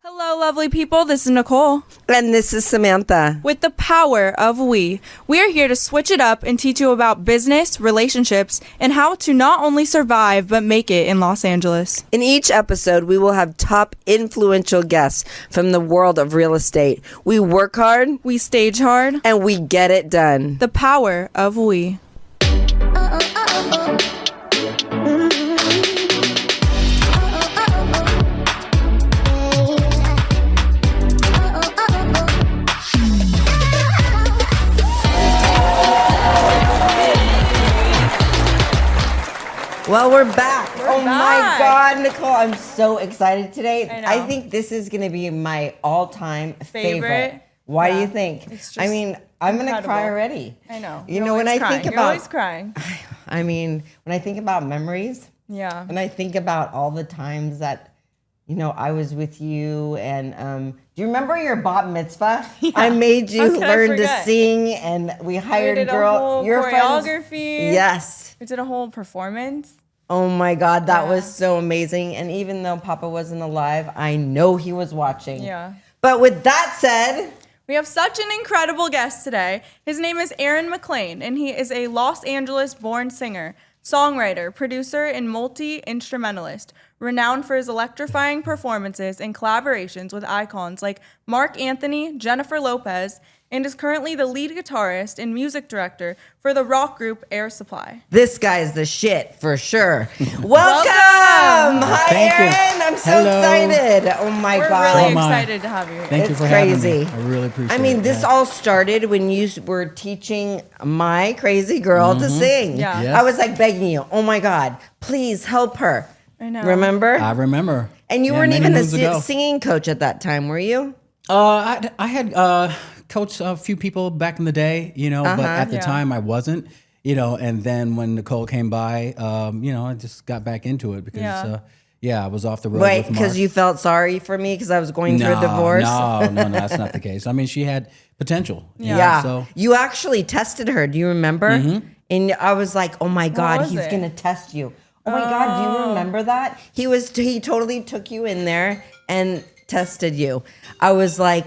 Hello, lovely people. This is Nicole. And this is Samantha. With the power of we are here to switch it up and teach you about business, relationships, and how to not only survive, but make it in Los Angeles. In each episode, we will have top influential guests from the world of real estate. We work hard, We stage hard. and we get it done. The power of we. Well, we're back. My back. God, Nicole, I'm so excited today. I know. I think this is going to be my all-time favorite. Why do Yeah. you think? It's I just mean, I'm going to incredible. cry already. I know. You know, when I think You're about, always crying. I mean, when I think about memories, Yeah. and I think about all the times that, you know, I was with you, and do you remember your bat mitzvah? Yeah. I made you How could I learn to forget? sing, and we hired did a girl. whole Your friends. choreography. Yes. We did a whole performance. Oh my God, that Yeah. was so amazing. And even though Papa wasn't alive, I know he was watching. Yeah. But with that said, We have such an incredible guest today. His name is Aaron McLain, and he is a Los Angeles-born singer, songwriter, producer, and multi-instrumentalist, renowned for his electrifying performances and collaborations with icons like Marc Anthony, Jennifer Lopez, and is currently the lead guitarist and music director for the rock group Air Supply. this guy's the shit for sure. Welcome! Hi, Thank you. Aaron. I'm so Hello. excited. Oh my We're God. really am I. excited to have you here. Thank you It's for crazy. having me. I really appreciate it. I mean, this Yeah. all started when you were teaching my crazy girl to sing. Yeah. Yes. I was like begging you, oh my God, please help her. I know. Remember? I remember. and you Yeah, weren't many even a moons ago. singing coach at that time, were you? I had coached a few people back in the day, you know, but at the Yeah. time I wasn't, you know. And then when Nicole came by, you know, I just got back into it because, I was off the road. Wait, with Mark. because you felt sorry for me because I was going through a divorce? No, that's not the case. I mean, she had potential. you know, Yeah. So You actually tested her. Do you remember? And I was like, oh my God, was he's it? going to test you. Oh my God, do you remember that? He totally took you in there and tested you. I was like,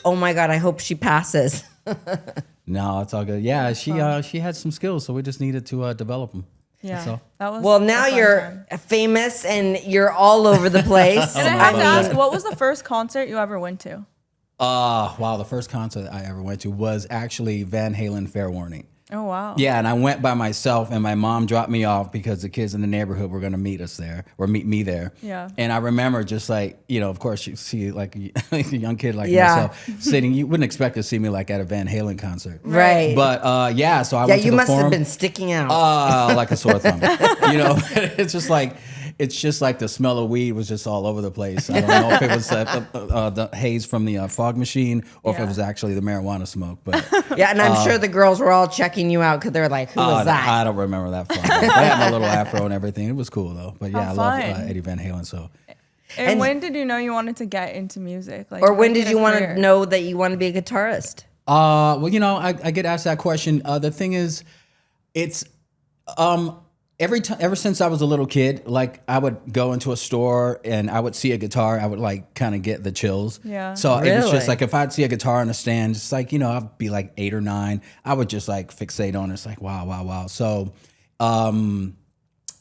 oh my God, I hope she passes. no, it's all good. Yeah, she had some skills, so we just needed to develop them. Yeah. So. That was Well, a now fun you're time. famous and you're all over the place. And I have to ask, what was the first concert you ever went to? Wow, the first concert I ever went to was actually Van Halen Fair Warning. Oh, wow. Yeah, and I went by myself, and my mom dropped me off because the kids in the neighborhood were going to meet us there, or meet me there. Yeah. And I remember just like, you know, of course, you see like a young kid like Yeah. myself sitting, you wouldn't expect to see me like at a Van Halen concert. Right. But so I yeah, went to you the must have Forum. been sticking out. Like a sore thumb. You know, it's just like the smell of weed was just all over the place. I don't know if it was the haze from the fog machine or if it was actually the marijuana smoke. But Yeah, and I'm sure the girls were all checking you out because they were like, who was that? I don't remember that far. I had my little afro and everything. It was cool though. But yeah, How I love fun. Eddie Van Halen. So And when did you know you wanted to get into music? Like, Or when make did it you a want career? to know that you want to be a guitarist? well, you know, I get asked that question. The thing is, it's every time, ever since I was a little kid, like I would go into a store and I would see a guitar, I would like kind of get the chills. Yeah. So it was Really? just like if I'd see a guitar on a stand, just like, you know, I'd be like 8 or 9, I would just like fixate on it. It's like, wow. So,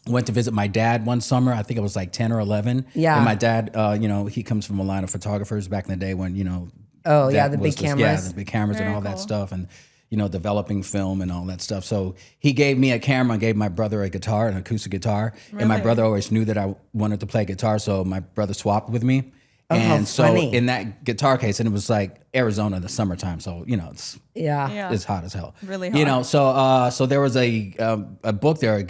went to visit my dad one summer. I think it was like 10 or 11. Yeah. And my dad, you know, he comes from a line of photographers back in the day when, you know, Oh, yeah, that the big was just- cameras. Yeah, the big cameras Very and all that cool. stuff, and you know, developing film and all that stuff. So he gave me a camera and gave my brother a guitar, an acoustic guitar. And my Really? brother always knew that I wanted to play guitar, so my brother swapped with me. how And so funny. in that guitar case, and it was like Arizona in the summertime, so you know Yeah. Yeah. it's hot as hell. Really You hot. know, so there was a book there,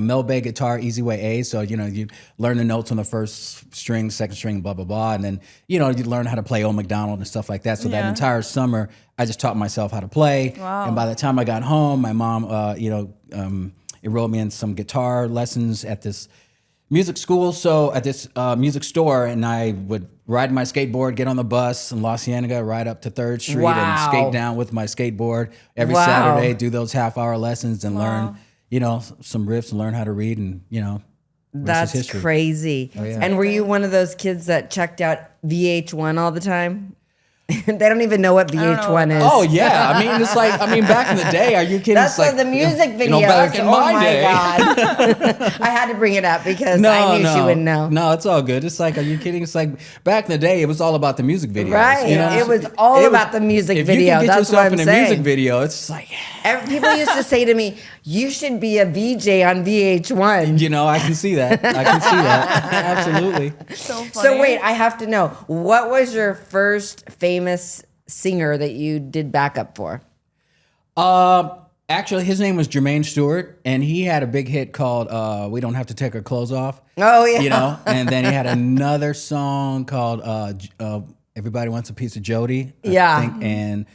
Mel Bay Guitar Easy Way A. So you know, you learn the notes on the first string, second string, blah blah blah, and then you know you learn how to play Old McDonald and stuff like that. So that Yeah. entire summer, I just taught myself how to play. Wow. And by the time I got home, my mom, enrolled me in some guitar lessons at this music school. So at this music store, and I would ride my skateboard, get on the bus in La Cienega, ride up to 3rd Street and Wow. skate down with my skateboard every Wow. Saturday, do those half-hour lessons and learn, you know, some riffs and learn how to read and, you know. That's history. crazy. Oh, yeah. And were you one of those kids that checked out VH1 all the time? They don't even know what VH1 is. Oh yeah, I mean it's like back in the day. Are you kidding? That's It's like the music videos. You know, back in my day. God. I had to bring it up because I knew she wouldn't know. No, it's all good. It's like, are you kidding? It's like back in the day, it was all about the music videos. Right. You know? It was all about the music if video. You can get That's yourself what I'm in a saying. music video. It's like People used to say to me, "You should be a VJ on VH1." you know, I can see that. I can see that. Absolutely. So funny. So wait, I have to know, what was your first famous singer that you did backup for? Actually, his name was Jermaine Stewart, and he had a big hit called "We Don't Have to Take Our Clothes Off." Oh yeah. You know, and then he had another song called "Everybody Wants a Piece of Jody." Yeah. I think, and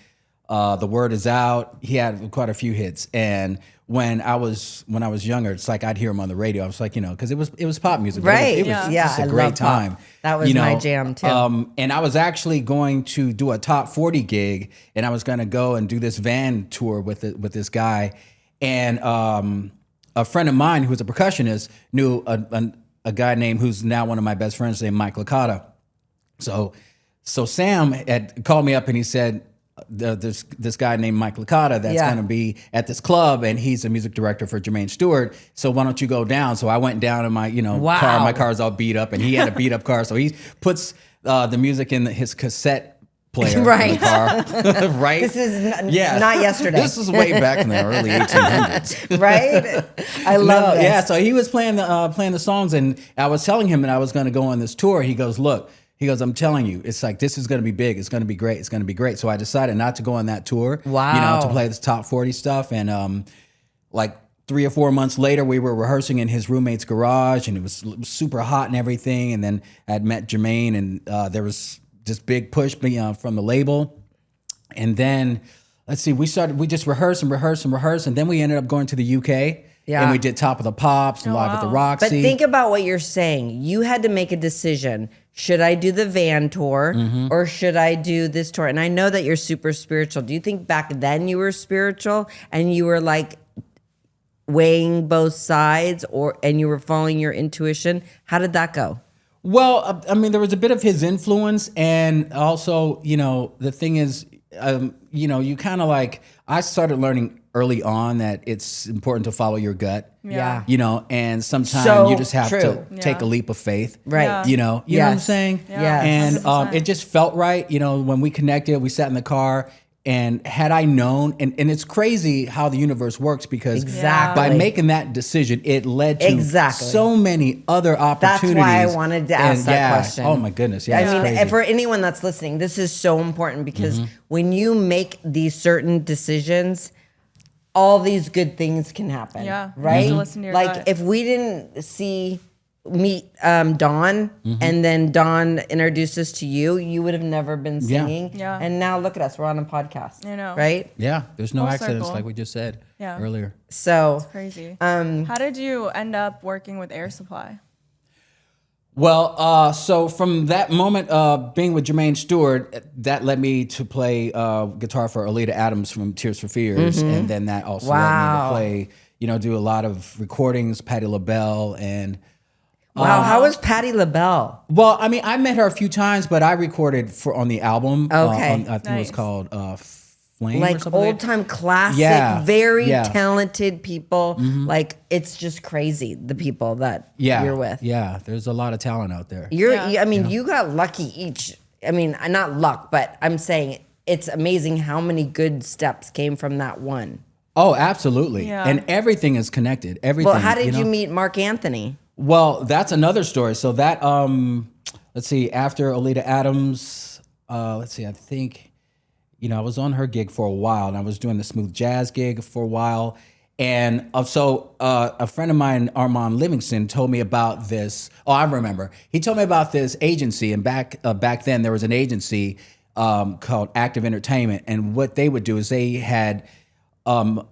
"The Word Is Out." He had quite a few hits, and when I was younger, it's like I'd hear him on the radio. I was like, you know, because it was pop music, but Right. It was Yeah. just a I great love pop. time. That was my jam, too. And I was actually going to do a top 40 gig, and I was going to go and do this van tour with this guy, and a friend of mine who's a percussionist knew a guy named who's now one of my best friends named Mike Licata. So Sam had called me up and he said, this guy named Mike Licata that's going to be at this club, and he's a music director for Jermaine Stewart. So why don't you go down? So I went down in my car. My car's all beat up, and he had a beat up car. So he puts the music in his cassette player in the car. Right? This is not yesterday. This is way back in the early 1800s. Right? I love this. Yeah, so he was playing the songs, and I was telling him that I was going to go on this tour. He goes, look. He goes, I'm telling you, it's like, this is going to be big. It's going to be great. It's going to be great. So I decided not to go on that tour. Wow. You know, to play this top 40 stuff. And like 3 or 4 months later, we were rehearsing in his roommate's garage, and it was super hot and everything. And then I'd met Jermaine, and there was this big push from the label. And then, let's see, we just rehearsed, and then we ended up going to the UK. Yeah. And we did Top of the Pops and Live at the Roxy. But think about what you're saying. You had to make a decision. Should I do the van tour or should I do this tour? And I know that you're super spiritual. Do you think back then you were spiritual and you were like weighing both sides, and you were following your intuition? How did that go? Well, I mean, there was a bit of his influence, and also, you know, the thing is, you know, you kind of like, I started learning early on that it's important to follow your gut. Yeah. You know, and sometimes So you just have true. to take a leap of faith. Right. Yeah. You know what I'm Yes. saying? Yeah. And 100%. it just felt right. You know, when we connected, we sat in the car, and had I known, and it's crazy how the universe works, because Exactly. by making that decision, it led to Exactly. so many other That's opportunities. why I wanted to ask that question. Oh my goodness. Yeah. it's I mean, crazy. and for anyone that's listening, this is so important because when you make these certain decisions, all these good things can happen. Yeah, you right. have to listen to your like gut. if we didn't meet Dawn, and then Dawn introduced us to you, you would have never been singing. Yeah. And now look at us, we're on a podcast. I know. Right. Yeah, there's no Full accidents circle. like we just said earlier. So Crazy. How did you end up working with Air Supply? Well, so from that moment, being with Jermaine Stewart, that led me to play guitar for Alita Adams from Tears for Fears, and then that also led me Wow. to play, you know, do a lot of recordings, Patti LaBelle, and wow, how was Patti LaBelle? well, I mean, I met her a few times, but I recorded on the album. Okay. I think it was Nice. called Flame, or Like something old time classic, Yeah. very Yeah. talented people. Like it's just crazy the people that Yeah, you're with. Yeah, there's a lot of talent out there. I mean, you got lucky each. I mean, not luck, but I'm saying it's amazing how many good steps came from that one. Oh, absolutely. Yeah. And everything is connected. Everything. Well, how did you know? meet Marc Anthony? Well, that's another story. So that let's see, after Alita Adams, let's see, I think, you know, I was on her gig for a while, and I was doing the smooth jazz gig for a while. And so a friend of mine, Armand Livingston, told me about this. Oh, I remember. He told me about this agency, and back then there was an agency called Active Entertainment, and what they would do is they had some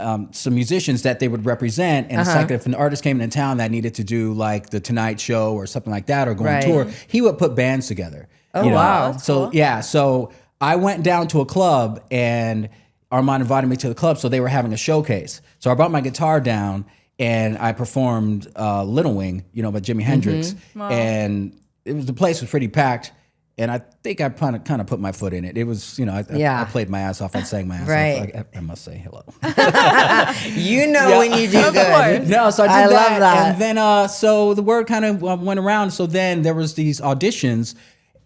musicians that they would represent, and it's like if an artist came into town that needed to do like the Tonight Show or something like that, or go Right. on tour, he would put bands together. Oh, you know? wow. That's So cool. yeah, so I went down to a club, and Armand invited me to the club, so they were having a showcase. So I brought my guitar down, and I performed Little Wing, by Jimi Hendrix, and the place was pretty packed. And I think I kind of put my foot in it. It was, I played my ass off and sang my ass off. I must say hello. When you do Of good. course. No, so I did that. love that. And then, so the word kind of went around. So then there was these auditions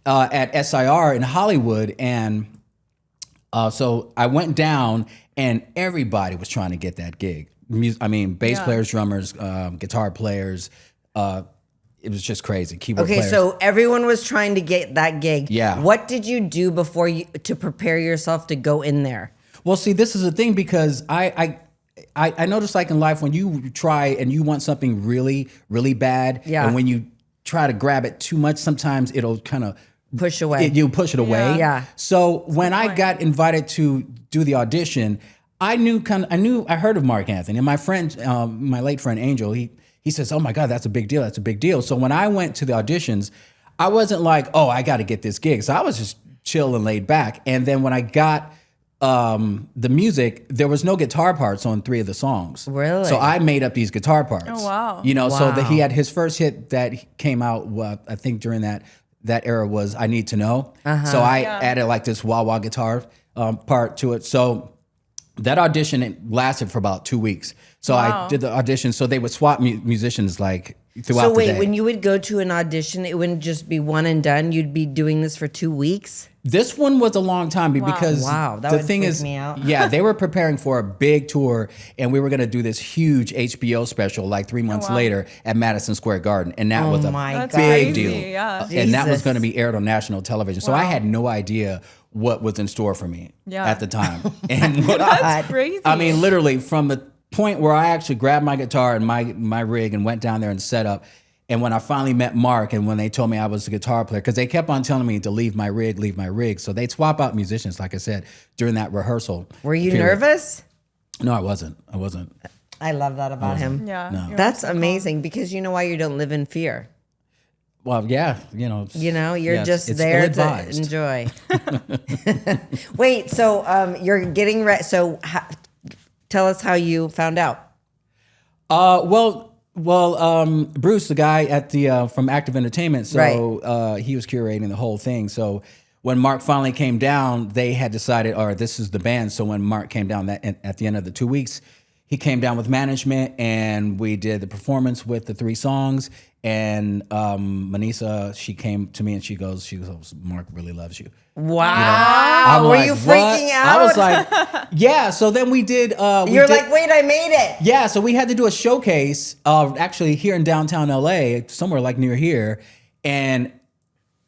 at SIR in Hollywood. And so I went down and everybody was trying to get that gig. Bass players, drummers, guitar players, it was just crazy. Keyboard players. So everyone was trying to get that gig. Yeah. What did you do before to prepare yourself to go in there? Well, see, this is the thing because I noticed like in life when you try and you want something really, really bad, and when you try to grab it too much, sometimes it'll kind of Push away. You push it away. Yeah. So when I got invited to do the audition, I heard of Marc Anthony, and my friend, my late friend Angel, he says, "Oh my God, that's a big deal. That's a big deal." So when I went to the auditions, I wasn't like, "Oh, I got to get this gig." So I was just chill and laid back. And then when I got the music, there was no guitar parts on 3 of the songs. Really? So I made up these guitar parts. Oh, wow. So that he had his first hit that came out, I think during that era was "I Need to Know." So I added like this wah wah guitar part to it. So that audition, it lasted for about 2 weeks. So I did the audition. So they would swap musicians like throughout the day. So wait, when you would go to an audition, it wouldn't just be one and done. You'd be doing this for 2 weeks. This one was a long time because Wow, that the would thing freak is, me out. yeah, they were preparing for a big tour, and we were going to do this huge HBO special like 3 months later at Madison Square Garden, and that was a my That's big crazy, deal. yeah. And that was Jesus. going to be aired on national television. So I had no idea what was in store for me at the time. And That's crazy. I mean, literally from the point where I actually grabbed my guitar and my rig and went down there and set up. And when I finally met Mark and when they told me I was a guitar player, because they kept on telling me to leave my rig. So they'd swap out musicians, like I said, during that rehearsal. Were you period. nervous? No, I wasn't. I love that about him. Yeah. No. you're That's so calm. amazing because you know why you don't live in fear. Well, yeah, You're just it's there to ill-advised. enjoy. Wait, so you're getting ready. So tell us how you found out. Bruce, the guy at the from Active Entertainment, so he was curating the whole thing. So when Mark finally came down, they had decided, all right, this is the band. So when Mark came down at the end of the 2 weeks, he came down with management and we did the performance with the 3 songs. And Manisa, she came to me and she goes, Mark really loves you. Wow. I'm Were like, you "What?" freaking out? I was like, yeah. So then we did. You're like, wait, I made it. Yeah, so we had to do a showcase actually here in downtown LA, somewhere like near here. And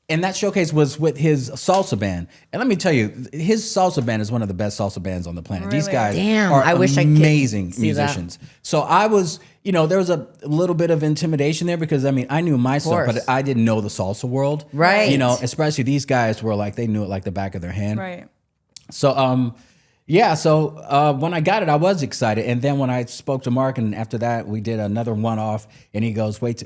that showcase was with his salsa band. And let me tell you, his salsa band is one of the best salsa bands on the planet. These Really? guys Damn, are I wish I could amazing see that. musicians. So I was, there was a little bit of intimidation there because, I knew my stuff, course. but I didn't know the salsa world. Right. Especially these guys were like, they knew it like the back of their hand. Right. So, when I got it, I was excited. And then when I spoke to Mark, and after that, we did another one-off, and he goes, wait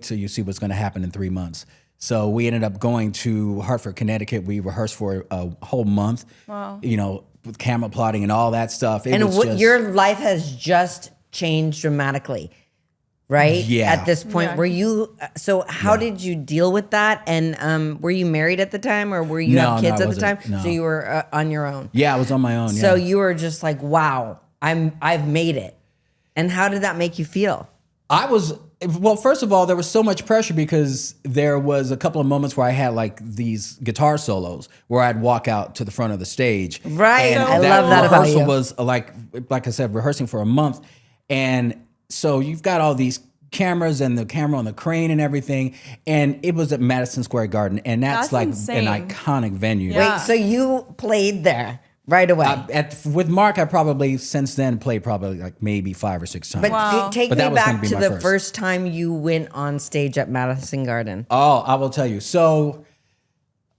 till you see what's going to happen in 3 months. So we ended up going to Hartford, Connecticut. We rehearsed for a whole month, with camera plotting and all that stuff. Your life has just changed dramatically, right? Yeah. At this point, Yeah. were you? So how did you deal with that? And were you married at the time, or were you No, have kids I at the time? wasn't. No. So you were on your own. Yeah, I was on my own. So yeah. you were just like, wow, I've made it. And how did that make you feel? Well, first of all, there was so much pressure because there was a couple of moments where I had like these guitar solos where I'd walk out to the front of the stage. Right. And I love that about rehearsal you. was like I said, rehearsing for a month. And so you've got all these cameras and the camera on the crane and everything. And it was at Madison Square Garden. And that's That's like insane. an iconic venue. Yeah. Wait, so you played there right away? With Mark, I probably since then played probably like maybe 5 or 6 times. but Wow. take But me that was gonna back be to my the first. first time you went on stage at Madison Garden. Oh, I will tell you. So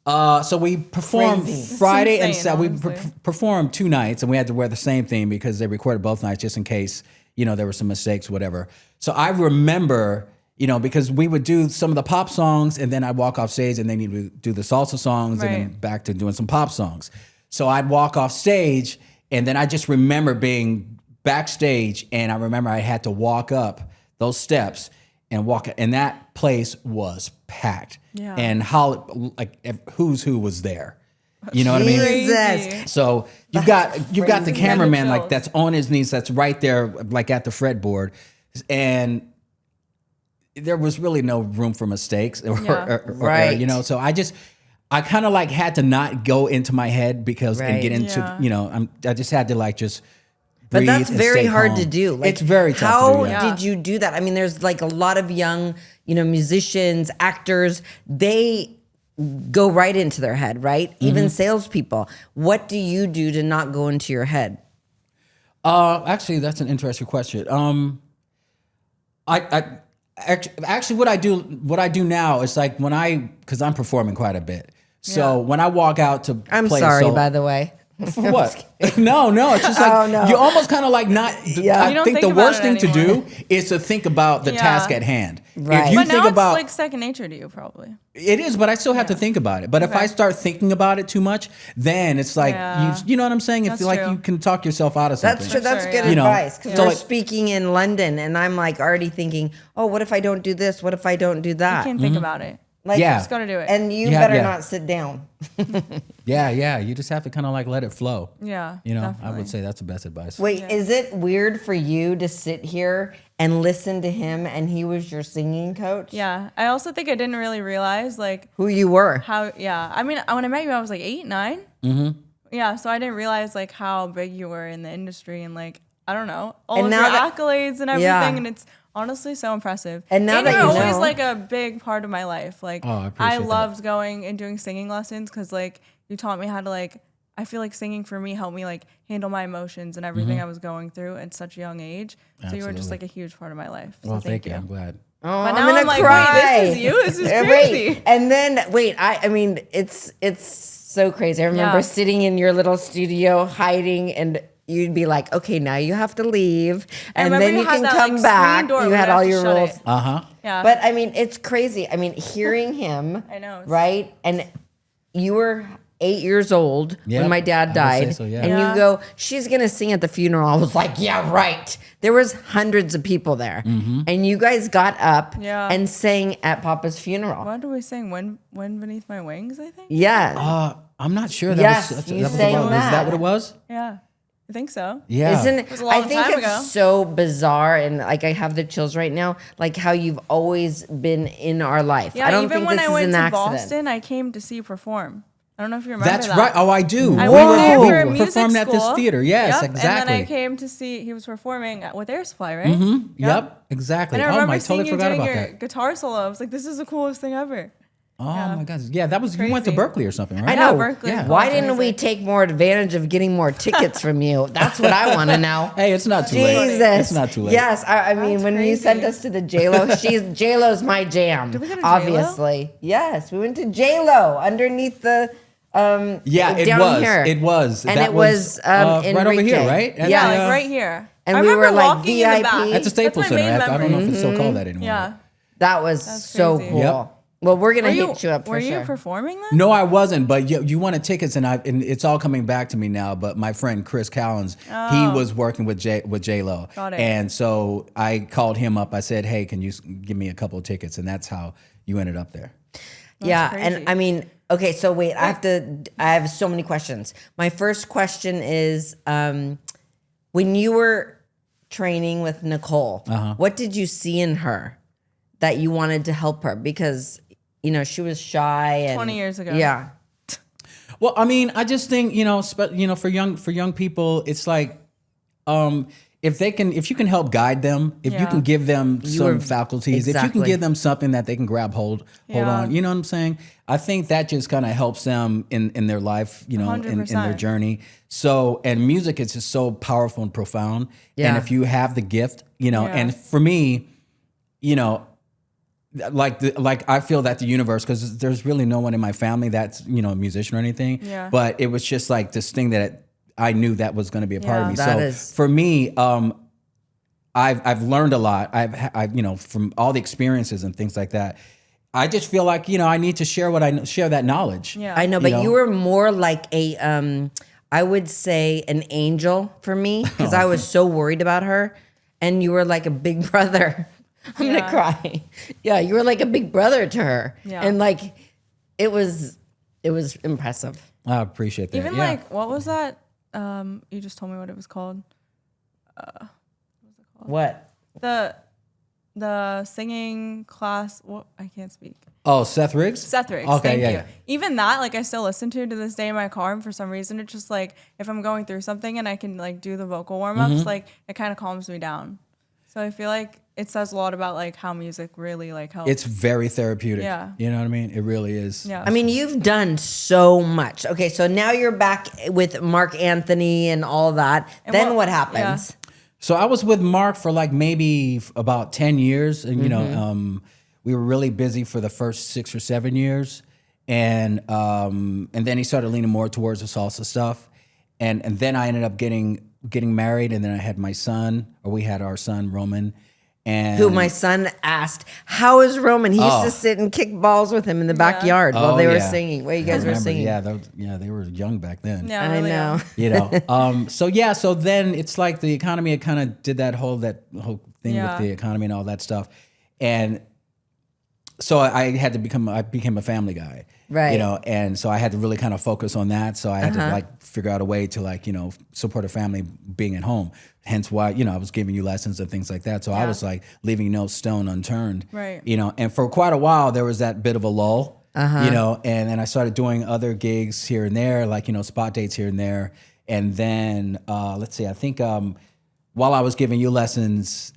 we performed Crazy. Friday and insane, Saturday. We honestly. performed 2 nights, and we had to wear the same theme because they recorded both nights just in case there were some mistakes, whatever. So I remember, because we would do some of the pop songs, and then I'd walk off stage, and then you would do the salsa songs, and then Right. back to doing some pop songs. So I'd walk off stage, and then I just remember being backstage, and I remember I had to walk up those steps and walk, and that place was packed. Yeah. And how who's who was there. You know what I mean? Jesus. So you've got the cameraman chills. like that's on his knees, that's right there, like at the fretboard, and there was really no room for mistakes or Right. you know. So I kind of like had to not go into my head because and Right. get into Yeah. I just had to like just. But that's breathe and very stay hard calm. to do. Like, It's very tough how to do. Yeah. did you do that? I mean, there's like a lot of young, musicians, actors, they go right into their head, right? Even salespeople. What do you do to not go into your head? Actually, that's an interesting question. Actually, what I do now is like because I'm performing quite a bit. So when I walk out to I'm play sorry, solo- by the way. For what? No, it's just like Oh, no. you almost kind of like not. Yeah. I You don't think think the about worst it thing to anymore. do is to think about the Yeah. task at hand. Right. If you But think now about it's like second nature to you, probably. it is, but I still have to think about it. But if I start thinking about it too much, then it's like Yeah. you know what I'm saying. It's That's like true. you can talk yourself out of something. That's true. That's sure, good yeah. You know, advice. Because so we're like- speaking in London, and I'm like already thinking, oh, what if I don't do this? What if I don't do You that? can't think about it. Like, Yeah. Just gotta do it. And you Yeah, better yeah. not sit down. Yeah. You just have to kind of like let it flow. Yeah, You know, I definitely. would say that's the best advice. Wait, is it weird for you to sit here and listen to him and he was your singing coach? Yeah. I also think I didn't really realize like Who you were? how. Yeah. I mean, when I met you, I was like 8, 9. Mm-hmm. Yeah. So I didn't realize like how big you were in the industry and like I don't know all And of now your that- accolades and everything, Yeah. and it's honestly so impressive. And now that you're you always know- like a big part of my life. Like Oh, I appreciate that. loved going and doing singing lessons because like you taught me how to like. I feel like singing for me helped me like handle my emotions and everything I was going through at such a young age. So you were just Absolutely. like a huge part of my life. So Well, thank thank you. I'm glad. Oh, But I'm now gonna I'm like, cry. wait, this is you? This is Wait, crazy. and then wait, I mean, it's so crazy. I remember Yeah. sitting in your little studio hiding, and you'd be like, "Okay, now you have to leave, and remember then you you had can that, come like, back." screen door You where had you all have to your shut rules. it. Uh-huh. Yeah. But I mean, it's crazy. I mean, hearing him, I know, it's- right? And you were 8 years old Yep, when my I dad would say died, so, yeah. and Yeah. you go, "She's gonna sing at the funeral." I was like, "Yeah, right." There was hundreds of people there, Mm-hmm. and you guys got up Yeah. and sang at Papa's funeral. What do we sing? When Beneath My Wings, I think? Yeah, I'm not sure. That Yes, was, you was sang what- that. Is that what it was? Yeah. I think so. Yeah. Isn't it? was a long I think time it's ago. so bizarre, and like I have the chills right now. Like how you've always been in our life. Yeah, I don't even think when this I is went an to accident. Boston, I came to see you perform. I don't know if you remember That's that. right. Oh, I do. I we went were, there we for a music performed at this school. theater. Yes, Yep. exactly. And then I came to see he was performing with Air Supply, right? Mm-hmm. Yep, exactly. And I Oh, remember I seeing totally you forgot doing about your that. guitar solo. I was like, this is the coolest thing ever. Oh my God. Yeah, that was, you went to Crazy. Berkeley or something, right? I Yeah, know. Berkeley. Yeah. Why College of didn't we Music. take more advantage of getting more tickets from you? That's what I want to know. Hey, it's not too late. Jesus, It's not too late. Yes, I mean That's when you crazy. sent us to the J-Lo, J-Lo's my jam. Did we go to J.Lo? Obviously, yes, we went to J-Lo underneath the. Yeah, it down was. Here. It was. And That it was, right over Enrique. here, right? At Yeah, the, Like right here. And I we remember were, like, walking in the VIP. back. at the Staples That's my Center. main I don't know memory. if it's still called that anymore. Yeah. That was so crazy. cool. Yep. Well, we're gonna Were you, hit you up for were sure. you performing then? No, I wasn't. But you wanted tickets, and it's all coming back to me now. But my friend Chris Callens, he was working with J Lo, Got it. and so I called him up. I said, "Hey, can you give me a couple of tickets?" And that's how you ended up there. Yeah, crazy. and I mean, okay, so wait, I have so many questions. My first question is, when you were training with Nicole, what did you see in her that you wanted to help her? Because, she was shy and 20 years ago. Yeah. Well, I mean, I just think for young people, it's like if you can help guide them, if you Yeah. can give them some faculties, if you exactly. can give them something that they can hold Yeah. on, you know what I'm saying? I think that just kind of helps them in their life, in their 100%. journey. So, and music is just so powerful and profound. Yeah. And if you have the gift, Yeah. and for me, like I feel that the universe, because there's really no one in my family that's a musician or anything. Yeah. But it was just like this thing that I knew that was going to be a part of Yeah. me. That So is- for me, I've learned a lot. I've from all the experiences and things like that. I just feel like I need to share that knowledge. Yeah. I know, but know? you were more like a I would say an angel for me because I was so worried about her, and you were like a big brother. I'm gonna cry. Yeah, you were like a big brother to her, and like it was impressive. I appreciate that. Even like, what was that? You just told me what it was called. What? The singing class. What? I can't speak. Oh, Seth Riggs? Seth Riggs. Okay, Thank you. Even that, like, I still listen to this day in my car, and for some reason, it's just like if I'm going through something and I can like do the vocal warm ups, like it kind of calms me down. So I feel like it says a lot about like how music really like helps. It's very therapeutic. Yeah. You know what I mean? It really is. Yeah. I mean, you've done so much. Okay, so now you're back with Marc Anthony and all that. And then what happens? So I was with Mark for like maybe about 10 years. And, you know, we were really busy for the first 6 or 7 years. And then he started leaning more towards the salsa stuff. And then I ended up getting married. And then I had my son, or we had our son, Roman. And Who my son asked, how is Roman? He used to sit and kick balls with him in the backyard while they were singing. While you guys were singing. Yeah, they were young back then. Yeah, I really know. You know, so then it's like the economy, it kind of did that whole thing with the economy and all that stuff. And so I became a family guy. Right. You know, and so I had to really kind of focus on that. So I had to like figure out a way to like, you know, support a family being at home. Hence why, you know, I was giving you lessons and things like that. So I was like leaving no stone unturned. Right. You know, and for quite a while there was that bit of a lull, you know, and then I started doing other gigs here and there, like, you know, spot dates here and there. And then let's see, I think while I was giving you lessons,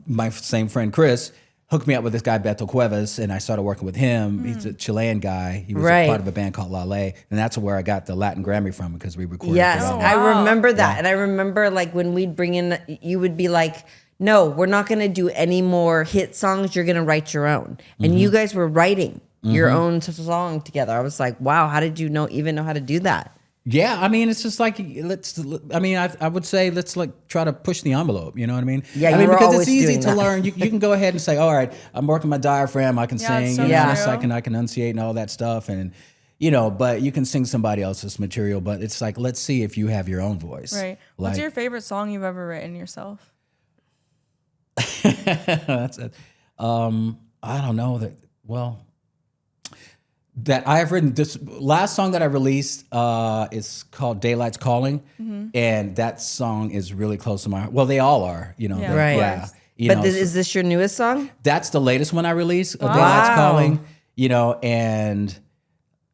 my same friend Chris hooked me up with this guy, Beto Cuevas, and I started working with him. He's a Chilean guy. He was a part of a band called La Ley, and that's where I got the Latin Grammy from because we recorded Yes, together. I remember that. And I remember like when we'd bring in, you would be like, no, we're not going to do any more hit songs. You're going to write your own. And you guys were writing your own song together. I was like, wow, how did you even know how to do that? Yeah, I mean, it's just like I would say let's like try to push the envelope. You know what I mean? Yeah, I mean, you were because always it's easy doing to that. learn. You can go ahead and say, all right, I'm working my diaphragm. I can Yeah, it's sing. so You know, true. just like, and I can enunciate and all that stuff. And you know, but you can sing somebody else's material. But it's like, let's see if you have your own voice. Right. What's your favorite song you've ever written yourself? That's it. I don't know that. Well, that I have written this last song that I released is called "Daylight's Calling," and that song is really close to my heart. Well, they all are, you know. Yeah, Right. of course. You But know, is this your newest song? that's the latest one I released, "Daylight's Wow. Calling." You know, and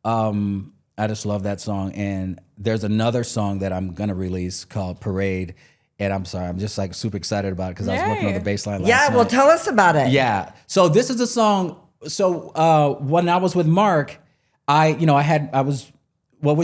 I just love that song. And there's another song that I'm gonna release called "Parade." And I'm sorry, I'm just like super excited about it because I was working on the bass line last Yeah, night. well, tell us about it. Yeah. So this is a song. So when I was with Mark, what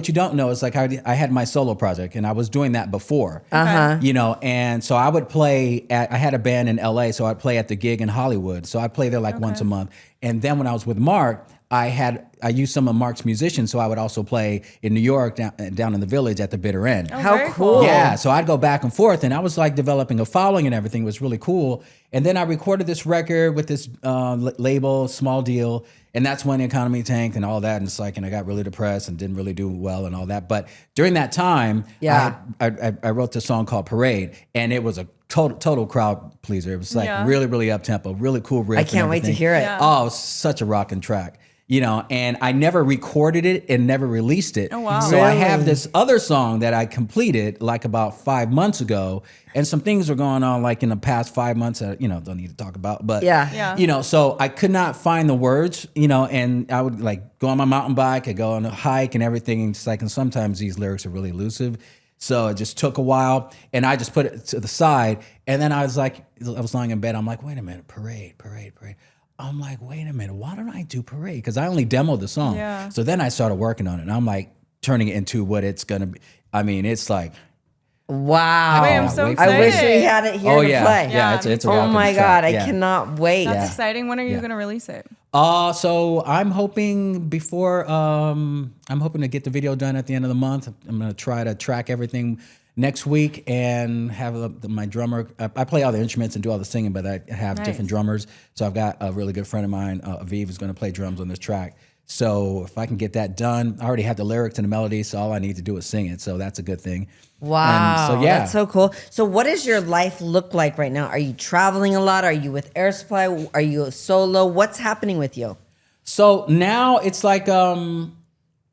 you don't know is like I had my solo project and I was doing that before. You know, and so I would play I had a band in LA, so I'd play at the gig in Hollywood. So I'd play there like once a month. And then when I was with Mark, I used some of Mark's musicians, so I would also play in New York down in the Village at the Bitter End. How Very cool. Yeah, so I'd go back and forth, and I was like developing a following and everything. It was really cool. And then I recorded this record with this label, Small Deal, and that's when the economy tanked and all that. And it's like, and I got really depressed and didn't really do well and all that. But during that time, I wrote this song called Parade, and it was a total crowd pleaser. It was like really, really up tempo, really cool riff. I can't wait to hear it. Yeah. Oh, such a rocking track. You know, and I never recorded it and never released it. Oh, wow. So I Really? have this other song that I completed like about 5 months ago, and some things are going on like in the past 5 months that, you know, don't need to talk about. But, Yeah. you know, so I could not find the words, you know, and I would like go on my mountain bike, I'd go on a hike and everything. And it's like, and sometimes these lyrics are really elusive. So it just took a while, and I just put it to the side. And then I was like, I was lying in bed. I'm like, wait a minute, parade. I'm like, wait a minute, why don't I do Parade? Because I only demoed the song. Yeah. So then I started working on it, and I'm like turning it into what it's gonna be. I mean, it's like, Wow. Wait, I'm so Wait for excited. I wish we had it here oh to yeah, play. yeah, Yeah, it's a me Oh rocking my track. God, I Yeah. cannot wait. That's exciting. When are you going to release it? So I'm hoping to get the video done at the end of the month. I'm gonna try to track everything next week and have my drummer. I play all the instruments and do all the singing, but I have different drummers. So I've got a really good friend of mine, Aviv, is going to play drums on this track. So if I can get that done, I already have the lyrics and the melody, so all I need to do is sing it. So that's a good thing. Wow. And so, yeah. That's so cool. So what does your life look like right now? Are you traveling a lot? Are you with Air Supply? Are you solo? What's happening with you? So now it's like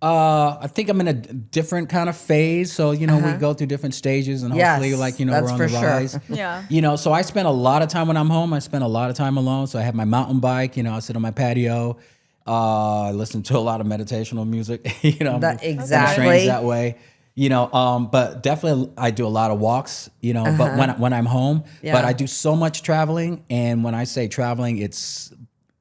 I think I'm in a different kind of phase. So, we go through different stages and hopefully Yes, we're that's on for the sure. rise. Yeah. So I spend a lot of time when I'm home. I spend a lot of time alone. So I have my mountain bike, I sit on my patio. I listen to a lot of meditational music, That- I'm exactly. trained that way. But definitely I do a lot of walks, but when I'm home, Yeah. but I do so much traveling. And when I say traveling,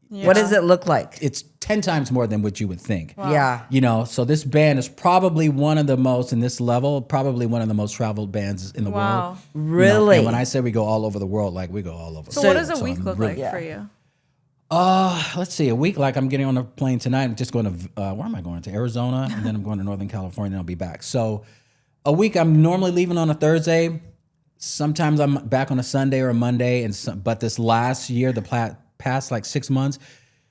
What does it look like? it's 10 times more than what you would think. Yeah. So this band is probably one of the most, in this level, probably one of the most traveled bands in the world. Really? And when I say we go all over the world, like we go all over. So the what world. does a week I'm look really- like for you? Let's see, a week, like I'm getting on a plane tonight. I'm just going to, where am I going? To Arizona, and then I'm going to Northern California, and I'll be back. So a week, I'm normally leaving on a Thursday. Sometimes I'm back on a Sunday or a Monday. But this last year, the past like 6 months,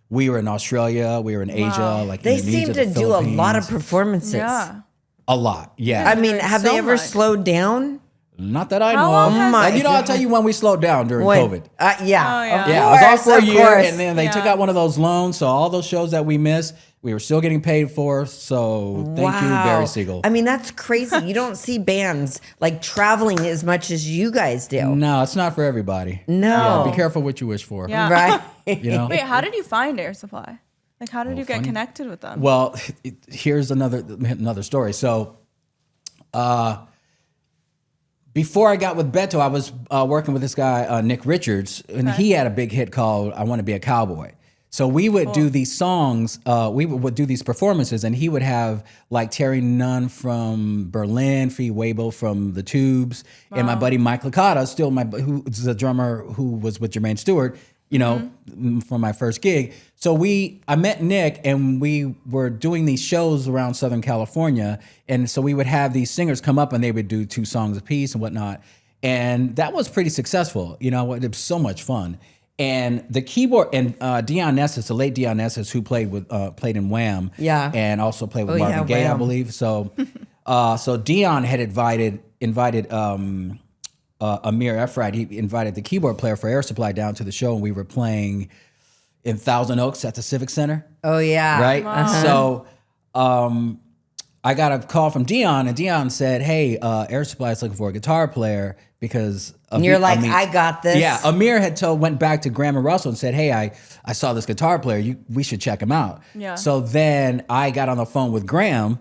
we were in Australia, we were in Asia, like They Indonesia, seem to the do a lot of Philippines. performances. Yeah. A lot, yeah. I mean, Doing have so they ever much. slowed down? Not that I How know long of. has- my And I'll tell you when we slowed down during When- COVID. yeah. Oh, yeah. Of Yeah, I was off for a course, of year, course. and then they took Yeah. out one of those loans. So all those shows that we missed, we were still getting paid for. So thank you, Barry Siegel. I mean, that's crazy. You don't see bands like traveling as much as you guys do. No, it's not for everybody. No. Yeah, be careful what you wish for. Yeah. Right? Wait, how did you find Air Supply? Like, how did you get funny. connected with them? Well, here's another story. So, before I got with Beto, I was working with this guy Nick Richards, and he had a big hit called "I Want to Be a Cowboy." So we would do these songs, we would do these performances, and he would have like Terry Nunn from Berlin, Fee Waybill from the Tubes, and my buddy Mike Licata, who's the drummer who was with Jermaine Stewart, from my first gig. So I met Nick, and we were doing these shows around Southern California, and so we would have these singers come up, and they would do 2 songs apiece and whatnot, and that was pretty successful. It was so much fun. And the keyboard and Dion Nessus, the late Dion Nessus, who played in Wham, Yeah. and also played with Oh, Marvin yeah, Gaye, I Wham. believe. So, so Dion had invited Amir Efrat. He invited the keyboard player for Air Supply down to the show, and we were playing in Thousand Oaks at the Civic Center. Oh, yeah. Right. So, I got a call from Dion, and Dion said, "Hey, Air Supply is looking for a guitar player because." And you're like, I got this. Yeah, Amir went back to Graham and Russell and said, "Hey, I saw this guitar player. We should check him out." Yeah. So then I got on the phone with Graham,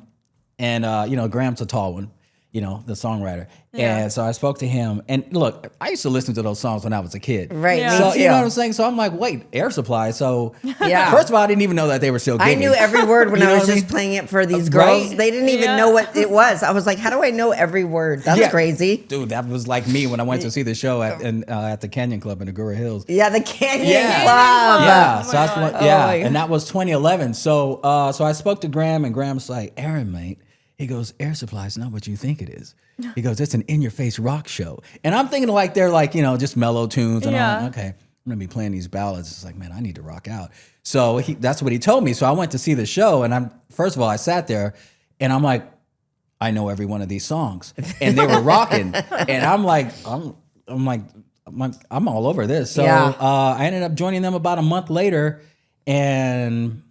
and Graham's a tall one, the songwriter. Yeah. And so I spoke to him, and look, I used to listen to those songs when I was a kid. Right, Yeah. me So too. you know what I'm saying? So I'm like, wait, Air Supply. So Yeah. first of all, I didn't even know that they were still gigging. I knew every word when You I know was what I just mean? playing it for these girls. Right? They didn't even Yeah. know what it was. I was like, how do I know every word? That's Yeah. crazy. Dude, that was like me when I went to see the show at the Canyon Club in Agoura Hills. Yeah, the Canyon Yeah. Club. Yeah, Oh so my that's God. what, Oh my God. and that was 2011. So I spoke to Graham, and Graham's like, "Aaron, mate," he goes, "Air Supply is not what you think it is." He goes, "It's an in-your-face rock show," and I'm thinking like they're like just mellow tunes, and I'm Yeah. like, okay, I'm gonna be playing these ballads. It's like, man, I need to rock out. So that's what he told me. So I went to see the show, and first of all, I sat there, and I'm like, I know every one of these songs, and they were rocking, and I'm like, I'm all over this. So Yeah. I ended up joining them about a month later, and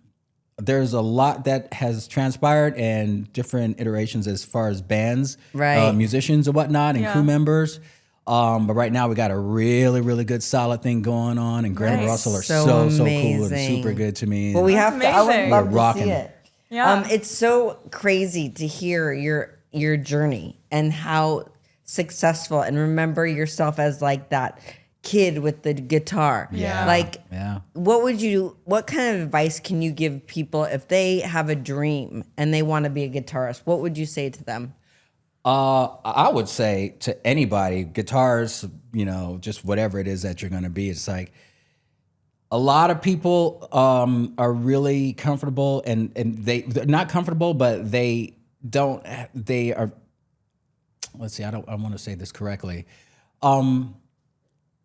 there's a lot that has transpired and different iterations as far as bands, Right. musicians and whatnot, and Yeah. crew members. But right now we got a really, really good solid thing going on, and Graham and Nice. Russell are So so cool and amazing. super good to me. Well, we That's have to. I would amazing. love We're to rocking. see it. Yeah. It's so crazy to hear your journey and how successful, and remember yourself as like that kid with the guitar. Yeah. Like, Yeah. what kind of advice can you give people if they have a dream and they want to be a guitarist? What would you say to them? I would say to anybody, guitars, just whatever it is that you're going to be, it's like a lot of people are really comfortable and they're not comfortable, but they are, let's see, I want to say this correctly.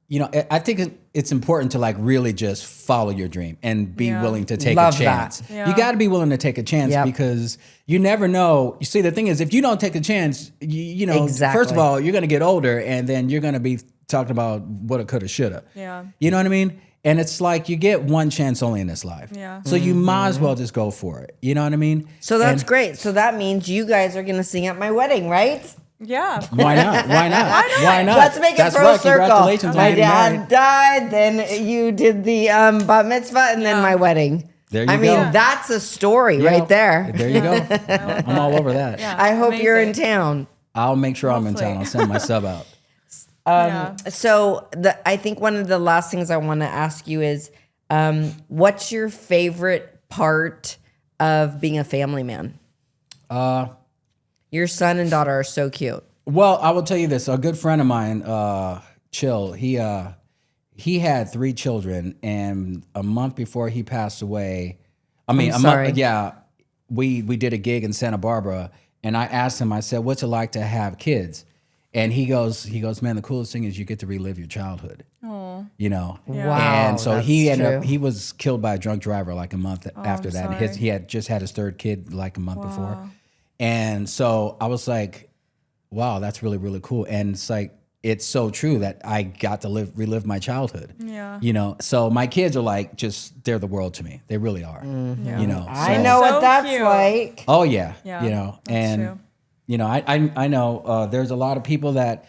you know, I think it's important to like really just follow your dream and be willing to take Love a chance. that. Yeah. You got to be willing to take a chance Yep. because you never know. You see, the thing is, if you don't take a chance, you know, Exactly. first of all, you're going to get older and then you're going to be talking about what it coulda, shoulda. Yeah. You know what I mean? And it's like you get one chance only in this life. Yeah. So you might as well just go for it. You know what I mean? So that's And great. So that means you guys are going to sing at my wedding, right? Yeah. Why not? Why not? Why not? Let's make it That's full right. circle. Congratulations on My getting dad married. died, then you did the bat mitzvah, and then my wedding. There you I go. mean, Yeah. that's a story Yeah. right there. There you go. I'm all over that. Yeah. I hope you're in Amazing. town. I'll make sure I'm in Hopefully. town. I'll send my sub out. Yeah. So I think one of the last things I want to ask you is, what's your favorite part of being a family man? Your son and daughter are so cute. Well, I will tell you this. A good friend of mine, Chill, he had 3 children, and a month before he passed away, sorry. we did a gig in Santa Barbara, and I asked him, I said, what's it like to have kids? And he goes, man, the coolest thing is you get to relive your childhood. You know? Wow, And so he that's ended up, true. he was killed by a drunk driver like a month after I'm that. sorry. He had just had his 3rd kid like a month before. And so I was like, wow, that's really, really cool. And it's like, it's so true that I got to relive my childhood. Yeah. You know, so my kids are like, they're the world to me. They really are. You know, I so- know So what that's cute. like. Oh yeah. Yeah, You know, that's and true. you know, I know there's a lot of people that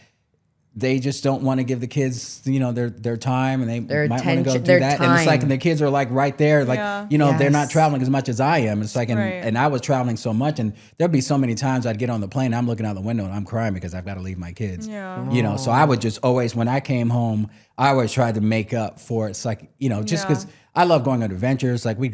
they just don't want to give the kids, you know, their time, and they Their might want to go attention, do their that. And it's like, time. and the kids are like right there, like, Yeah. you know, they're not Yes. traveling as much as I am. It's like, Right. and I was traveling so much, and there'd be so many times I'd get on the plane, I'm looking out the window and I'm crying because I've got to leave my kids. Yeah. You know, so I would just always, when I came home, I always tried to make up for it. It's like, you know, just Yeah. because I love going on adventures, like we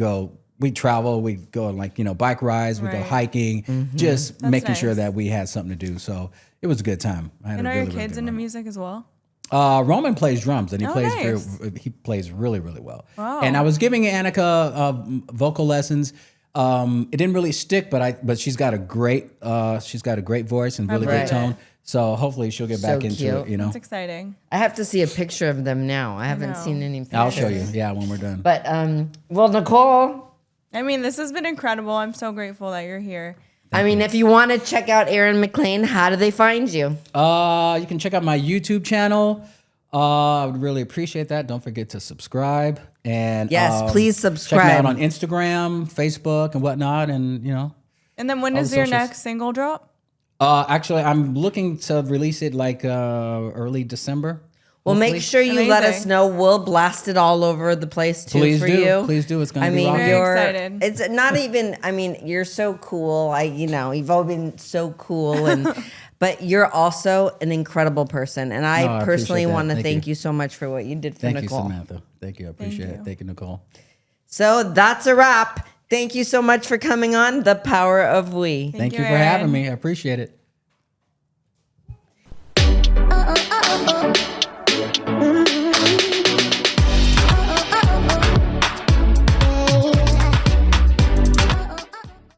travel, we go on like, you know, bike rides, we go Right. hiking, just making sure nice. that we had something to do. So it was a good time. I had And a are really, your really kids good into run. music as well? Roman plays drums, and he Oh, plays nice. he plays really, really well. Wow. And I was giving Annika vocal lessons. It didn't really stick, but she's got a great voice and really Right. good tone. So hopefully she'll get back So into cute. it. You know, It's exciting. I have to see a picture of them now. I haven't know. seen any pictures. I'll show you. Yeah, when we're done. But well, Nicole, I mean, this has been incredible. I'm so grateful that you're here. I mean, if you want to check out Aaron McLain, how do they find you? You can check out my YouTube channel. I would really appreciate that. Don't forget to subscribe. And Yes, please Check me subscribe. out on Instagram, Facebook, and whatnot. And you know, And then when All does the your socials. next single drop? actually, I'm looking to release it like early December. Well, hopefully. make sure you let us Amazing. know. We'll blast it all over the place too Please for do. you. Please do. It's gonna I be mean, rocking. Very you're excited. It's not even. I mean, you're so cool. You've all been so cool, and but you're also an incredible person. And I No, I personally appreciate that. want to Thank thank you. you so much for what you did for Thank Nicole. you, Samantha. Thank you. I appreciate it. Thank you, Nicole. So that's a wrap. Thank you so much for coming on The Power of We. Thank you you, for having Erin. me. I appreciate it.